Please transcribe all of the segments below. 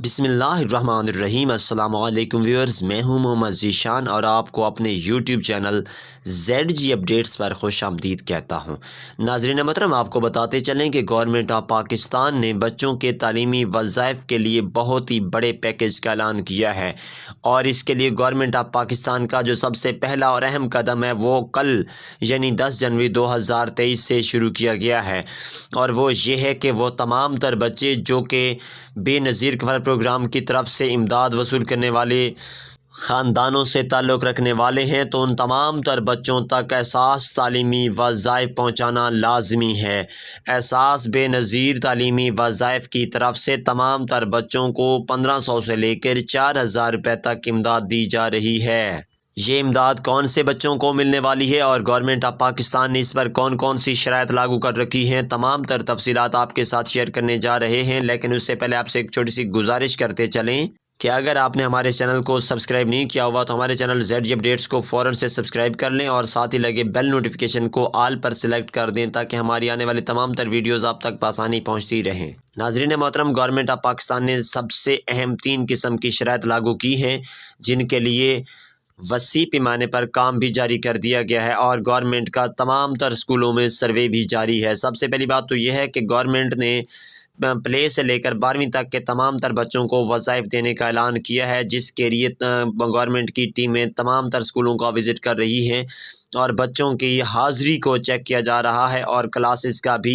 بسم اللہ الرحمن الرحیم۔ السلام علیکم ویورز، میں ہوں محمد ذیشان اور آپ کو اپنے یوٹیوب چینل ZG اپڈیٹس پر خوش آمدید کہتا ہوں۔ ناظرین محترم، آپ کو بتاتے چلیں کہ گورنمنٹ آف پاکستان نے بچوں کے تعلیمی وظائف کے لیے بہت ہی بڑے پیکیج کا اعلان کیا ہے، اور اس کے لیے گورنمنٹ آف پاکستان کا جو سب سے پہلا اور اہم قدم ہے وہ کل یعنی 10 جنوری 2023 سے شروع کیا گیا ہے، اور وہ یہ ہے کہ وہ تمام تر بچے جو کہ بے نظیر کفالت پروگرام کی طرف سے امداد وصول کرنے والے خاندانوں سے تعلق رکھنے والے ہیں، تو ان تمام تر بچوں تک احساس تعلیمی وظائف پہنچانا لازمی ہے۔ احساس بے نظیر تعلیمی وظائف کی طرف سے تمام تر بچوں کو 1500 سے لے کر 4000 روپے تک امداد دی جا رہی ہے۔ یہ امداد کون سے بچوں کو ملنے والی ہے اور گورنمنٹ آف پاکستان نے اس پر کون کون سی شرائط لاگو کر رکھی ہیں، تمام تر تفصیلات آپ کے ساتھ شیئر کرنے جا رہے ہیں۔ لیکن اس سے پہلے آپ سے ایک چھوٹی سی گزارش کرتے چلیں کہ اگر آپ نے ہمارے چینل کو سبسکرائب نہیں کیا ہوا تو ہمارے چینل ZG اپڈیٹس کو فوراً سے سبسکرائب کر لیں اور ساتھ ہی لگے بیل نوٹیفیکیشن کو آل پر سلیکٹ کر دیں تاکہ ہماری آنے والی تمام تر ویڈیوز آپ تک بآسانی پہنچتی رہیں۔ ناظرین محترم، گورنمنٹ آف پاکستان نے سب سے اہم 3 قسم کی شرائط لاگو کی ہیں جن کے لیے وسیع پیمانے پر کام بھی جاری کر دیا گیا ہے، اور گورنمنٹ کا تمام تر اسکولوں میں سروے بھی جاری ہے۔ سب سے پہلی بات تو یہ ہے کہ گورنمنٹ نے پلے سے لے کر 12ویں تک کے تمام تر بچوں کو وظائف دینے کا اعلان کیا ہے، جس کے لیے گورنمنٹ کی ٹیمیں تمام تر اسکولوں کا وزٹ کر رہی ہیں اور بچوں کی حاضری کو چیک کیا جا رہا ہے اور کلاسز کا بھی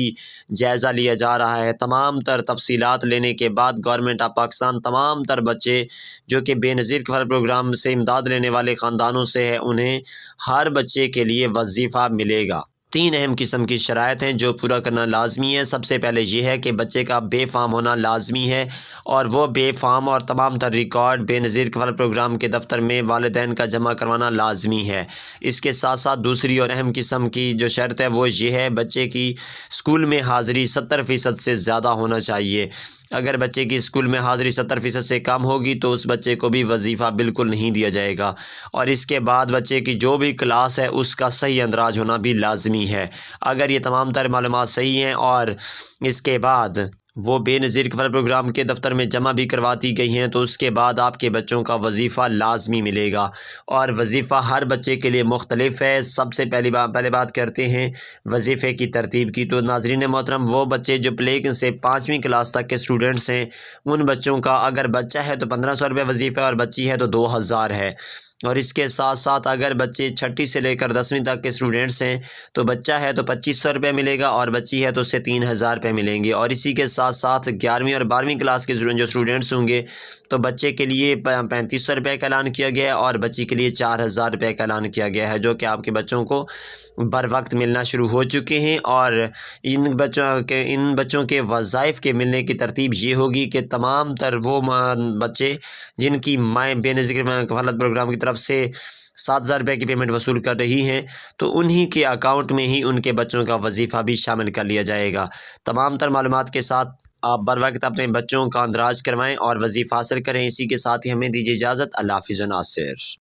جائزہ لیا جا رہا ہے۔ تمام تر تفصیلات لینے کے بعد گورنمنٹ آف پاکستان تمام تر بچے جو کہ بے نظیر کفالت پروگرام سے امداد لینے والے خاندانوں سے ہے، انہیں ہر بچے کے لیے وظیفہ ملے گا۔ 3 اہم قسم کی شرائط ہیں جو پورا کرنا لازمی ہے۔ سب سے پہلے یہ ہے کہ بچے کا بے فارم ہونا لازمی ہے، اور وہ بے فارم اور تمام تر ریکارڈ بے نظیر کفالت پروگرام کے دفتر میں والدین کا جمع کروانا لازمی ہے۔ اس کے ساتھ ساتھ دوسری اور اہم قسم کی جو شرط ہے وہ یہ ہے بچے کی اسکول میں حاضری 70% سے زیادہ ہونا چاہیے۔ اگر بچے کی اسکول میں حاضری 70% سے کم ہوگی تو اس بچے کو بھی وظیفہ بالکل نہیں دیا جائے گا، اور اس کے بعد بچے کی جو بھی کلاس ہے اس کا صحیح اندراج ہونا بھی لازمی ہے۔ اگر یہ تمام تر معلومات صحیح ہیں اور اس کے بعد وہ بے نظیر کفالت پروگرام کے دفتر میں جمع بھی کرواتی گئی ہیں تو اس کے بعد آپ کے بچوں کا وظیفہ لازمی ملے گا، اور وظیفہ ہر بچے کے لیے مختلف ہے۔ سب سے پہلے بات کرتے ہیں وظیفے کی ترتیب کی، تو ناظرین محترم، وہ بچے جو پلے سے 5ویں کلاس تک کے اسٹوڈنٹس ہیں ان بچوں کا اگر بچہ ہے تو 1500 روپے وظیفہ اور بچی ہے تو 2000 ہے، اور اس کے ساتھ ساتھ اگر بچے 6ٹھی سے لے کر 10ویں تک کے اسٹوڈنٹس ہیں تو بچہ ہے تو 2500 روپے ملے گا اور بچی ہے تو اسے 3000 روپے ملیں گے، اور اسی کے ساتھ ساتھ 11ویں اور 12ویں کلاس کے جو اسٹوڈنٹس ہوں گے تو بچے کے لیے 3500 روپے کا اعلان کیا گیا ہے اور بچی کے لیے 4000 روپے کا اعلان کیا گیا ہے، جو کہ آپ کے بچوں کو بر وقت ملنا شروع ہو چکے ہیں۔ اور ان بچوں کے وظائف کے ملنے کی ترتیب یہ ہوگی کہ تمام تر وہ بچے جن کی مائیں بے نظیر کفالت پروگرام کی طرف سے 7000 روپے کی پیمنٹ وصول کر رہی ہیں تو انہی کے اکاؤنٹ میں ہی ان کے بچوں کا وظیفہ بھی شامل کر لیا جائے گا۔ تمام تر معلومات کے ساتھ آپ بر وقت اپنے بچوں کا اندراج کروائیں اور وظیفہ حاصل کریں۔ اسی کے ساتھ ہی ہمیں دیجیے اجازت۔ اللہ حافظ و ناصر۔